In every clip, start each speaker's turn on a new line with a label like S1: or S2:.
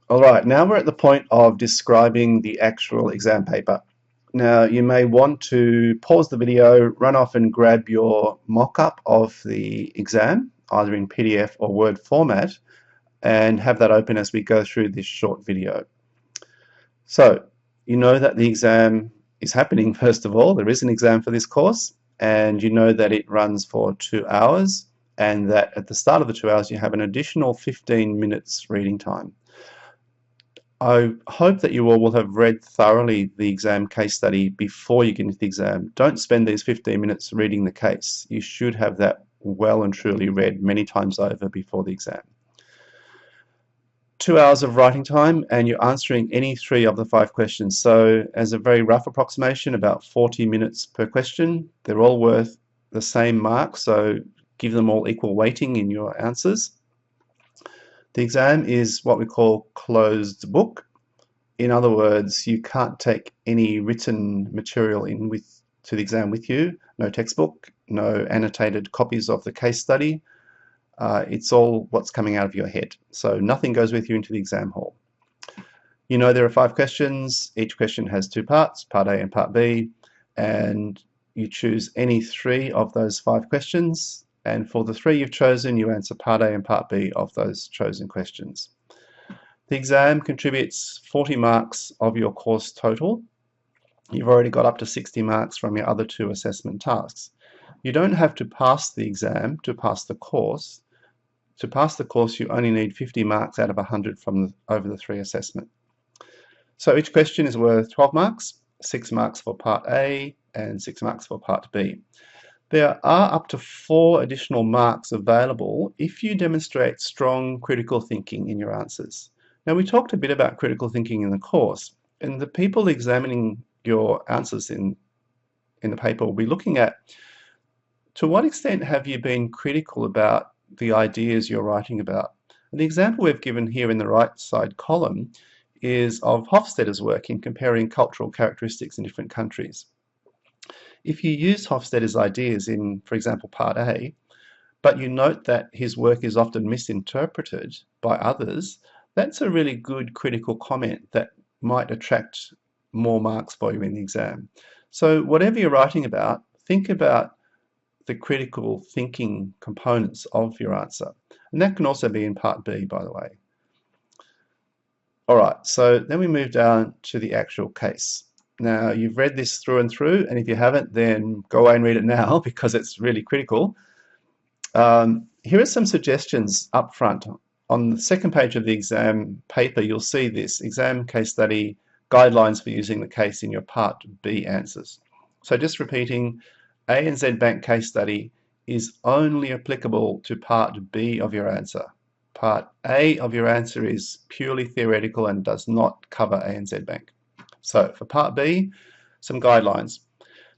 S1: Alright, now we're at the point of describing the actual exam paper. Now you may want to pause the video, run off and grab your mock-up of the exam, either in PDF or Word format, and have that open as we go through this short video. So, you know that the exam is happening first of all. There is an exam for this course, and you know that it runs for 2 hours, and that at the start of the 2 hours you have an additional 15 minutes reading time. I hope that you all will have read thoroughly the exam case study before you get into the exam. Don't spend these 15 minutes reading the case. You should have that well and truly read many times over before the exam. 2 hours of writing time, and you're answering any 3 of the 5 questions. So as a very rough approximation, about 40 minutes per question. They're all worth the same mark, so give them all equal weighting in your answers. The exam is what we call closed book. In other words, you can't take any written material to the exam with you. No textbook, no annotated copies of the case study. It's all what's coming out of your head. So nothing goes with you into the exam hall. You know there are 5 questions. Each question has 2 parts, part A and part B, and you choose any 3 of those 5 questions. And for the 3 you've chosen, you answer part A and part B of those chosen questions. The exam contributes 40 marks of your course total. You've already got up to 60 marks from your other 2 assessment tasks. You don't have to pass the exam to pass the course. To pass the course, you only need 50 marks out of 100 from over the 3 assessment. So each question is worth 12 marks, 6 marks for part A and 6 marks for part B. There are up to 4 additional marks available if you demonstrate strong critical thinking in your answers. Now, we talked a bit about critical thinking in the course, and the people examining your answers in the paper will be looking at to what extent have you been critical about the ideas you're writing about. And the example we've given here in the right side column is of Hofstadter's work in comparing cultural characteristics in different countries. If you use Hofstadter's ideas in, for example, part A, but you note that his work is often misinterpreted by others, that's a really good critical comment that might attract more marks for you in the exam. So whatever you're writing about, think about the critical thinking components of your answer. And that can also be in part B, by the way. All right, so then we move down to the actual case. Now, you've read this through and through, and if you haven't, then go away and read it now because it's really critical. Here are some suggestions up front. On the second page of the exam paper, you'll see this exam case study guidelines for using the case in your Part B answers. So just repeating, ANZ Bank case study is only applicable to Part B of your answer. Part A of your answer is purely theoretical and does not cover ANZ Bank. So for Part B, some guidelines.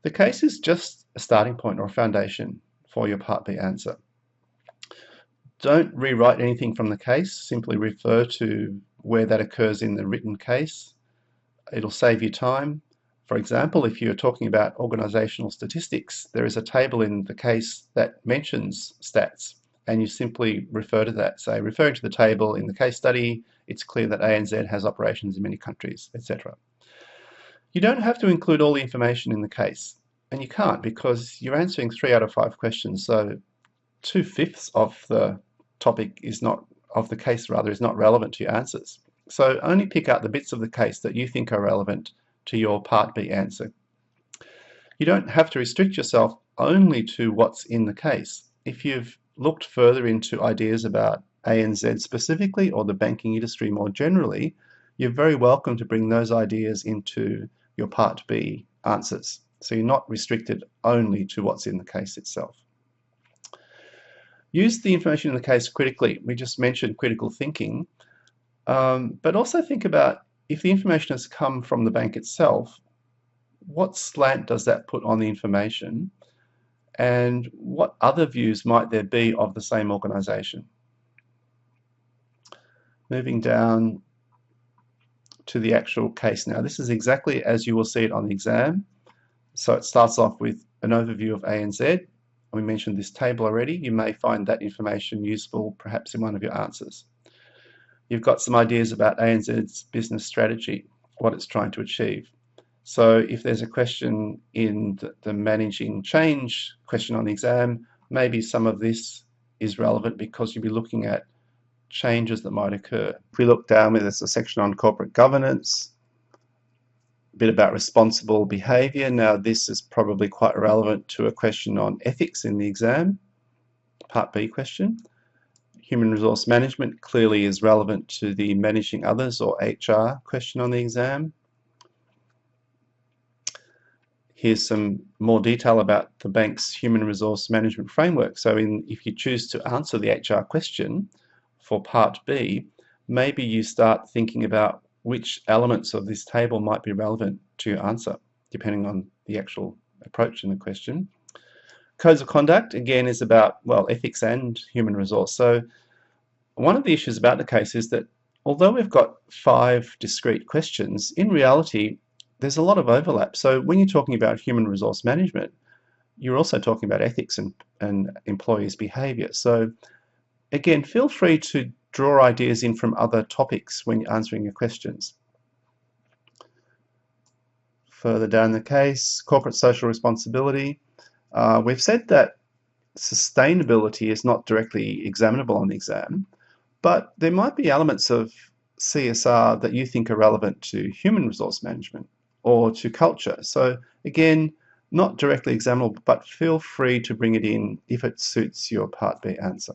S1: The case is just a starting point or a foundation for your Part B answer. Don't rewrite anything from the case, simply refer to where that occurs in the written case. It'll save you time. For example, if you're talking about organizational statistics, there is a table in the case that mentions stats, and you simply refer to that. Say, referring to the table in the case study, it's clear that ANZ has operations in many countries, etc. You don't have to include all the information in the case, and you can't because you're answering 3 out of 5 questions, so 2/5 of the topic is not, of the case rather, is not relevant to your answers. So only pick out the bits of the case that you think are relevant to your Part B answer. You don't have to restrict yourself only to what's in the case. If you've looked further into ideas about ANZ specifically or the banking industry more generally, you're very welcome to bring those ideas into your Part B answers. So you're not restricted only to what's in the case itself. Use the information in the case critically. We just mentioned critical thinking, but also think about if the information has come from the bank itself, what slant does that put on the information, and what other views might there be of the same organisation? Moving down to the actual case now. This is exactly as you will see it on the exam. So it starts off with an overview of ANZ. We mentioned this table already. You may find that information useful perhaps in one of your answers. you've got some ideas about ANZ's business strategy, what it's trying to achieve. So if there's a question in the managing change question on the exam, maybe some of this is relevant because you'll be looking at changes that might occur. If we look down, there's a section on corporate governance, a bit about responsible behaviour. Now this is probably quite relevant to a question on ethics in the exam, Part B question. Human resource management clearly is relevant to the managing others or HR question on the exam. Here's some more detail about the bank's human resource management framework. So if you choose to answer the HR question for Part B, maybe you start thinking about which elements of this table might be relevant to your answer, depending on the actual approach in the question. Codes of conduct, again, is about, well, ethics and human resource. So one of the issues about the case is that although we've got 5 discrete questions, in reality, there's a lot of overlap. So when you're talking about human resource management, you're also talking about ethics and employees' behaviour. So again, feel free to draw ideas in from other topics when you're answering your questions. Further down the case, corporate social responsibility. We've said that sustainability is not directly examinable on the exam, but there might be elements of CSR that you think are relevant to human resource management or to culture. So again, not directly examinable, but feel free to bring it in if it suits your Part B answer.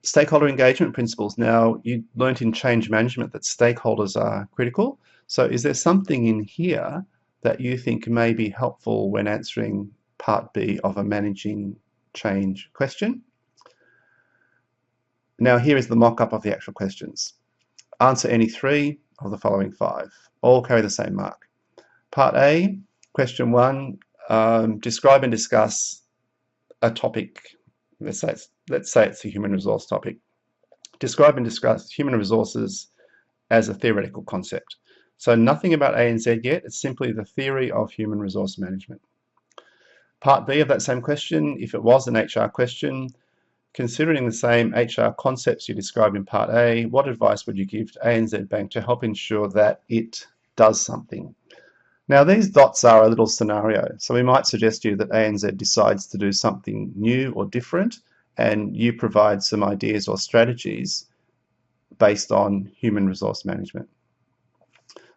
S1: Stakeholder engagement principles. Now, you learnt in change management that stakeholders are critical. So is there something in here that you think may be helpful when answering Part B of a managing change question? Now, here is the mock-up of the actual questions. Answer any 3 of the following 5. All carry the same mark. Part A, question 1, describe and discuss a topic. Let's say it's a human resource topic. Describe and discuss human resources as a theoretical concept. So nothing about ANZ yet, it's simply the theory of human resource management. Part B of that same question, if it was an HR question, considering the same HR concepts you described in Part A, what advice would you give to ANZ Bank to help ensure that it does something? Now these dots are a little scenario, so we might suggest to you that ANZ decides to do something new or different, and you provide some ideas or strategies based on human resource management.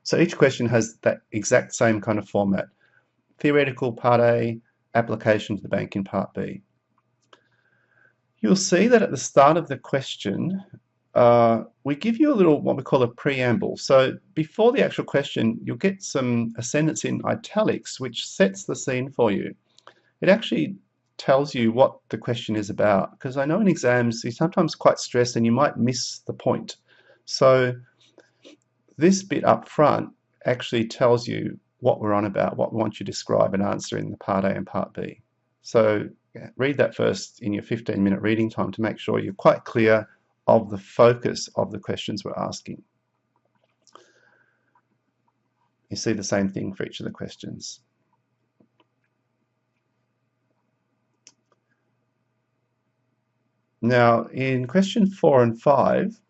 S1: So each question has that exact same kind of format. Theoretical Part A, application to the bank in Part B. You'll see that at the start of the question, we give you a little, what we call a preamble. So before the actual question, you'll get a sentence in italics, which sets the scene for you. It actually tells you what the question is about, because I know in exams, you're sometimes quite stressed and you might miss the point. So this bit up front actually tells you what we're on about, what we want you to describe and answer in the Part A and Part B. So read that first in your 15-minute reading time to make sure you're quite clear of the focus of the questions we're asking. You see the same thing for each of the questions. Now, in question 4 and 5,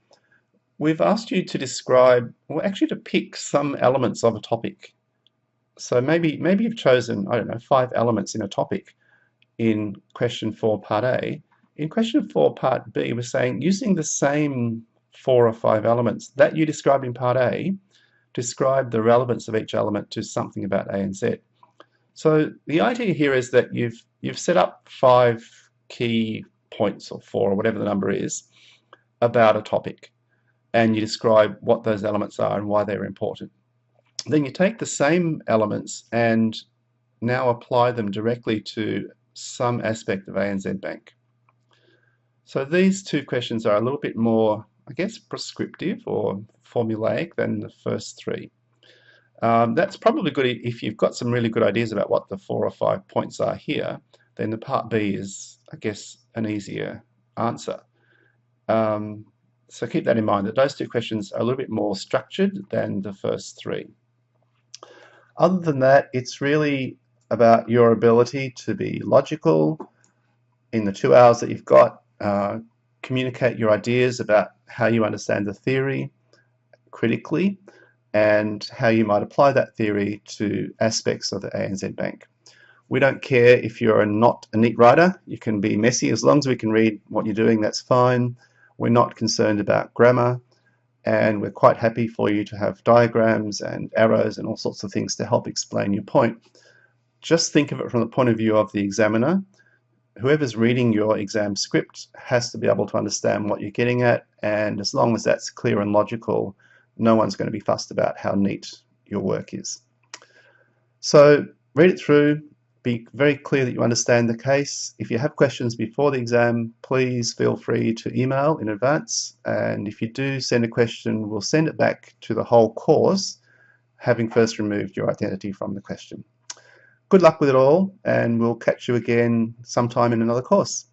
S1: we've asked you to describe, well, actually to pick some elements of a topic. So maybe you've chosen, I don't know, 5 elements in a topic in question 4 Part A. In question 4 Part B, we're saying using the same 4 or 5 elements that you described in Part A, describe the relevance of each element to something about ANZ. So the idea here is that you've set up 5 key points, or 4, or whatever the number is, about a topic, and you describe what those elements are and why they're important. Then you take the same elements and now apply them directly to some aspect of ANZ Bank. So these 2 questions are a little bit more, I guess, prescriptive or formulaic than the first 3. That's probably good if you've got some really good ideas about what the 4 or 5 points are here. Then the Part B is, I guess, an easier answer. So keep that in mind, that those 2 questions are a little bit more structured than the first 3. Other than that, it's really about your ability to be logical in the 2 hours that you've got. communicate your ideas about how you understand the theory critically and how you might apply that theory to aspects of the ANZ Bank. We don't care if you're not a neat writer. You can be messy. As long as we can read what you're doing, that's fine. We're not concerned about grammar, and we're quite happy for you to have diagrams and arrows and all sorts of things to help explain your point. Just think of it from the point of view of the examiner. Whoever's reading your exam script has to be able to understand what you're getting at, and as long as that's clear and logical, no one's going to be fussed about how neat your work is. So read it through, be very clear that you understand the case. If you have questions before the exam, please feel free to email in advance, and if you do send a question, we'll send it back to the whole course, having first removed your identity from the question. Good luck with it all, and we'll catch you again sometime in another course.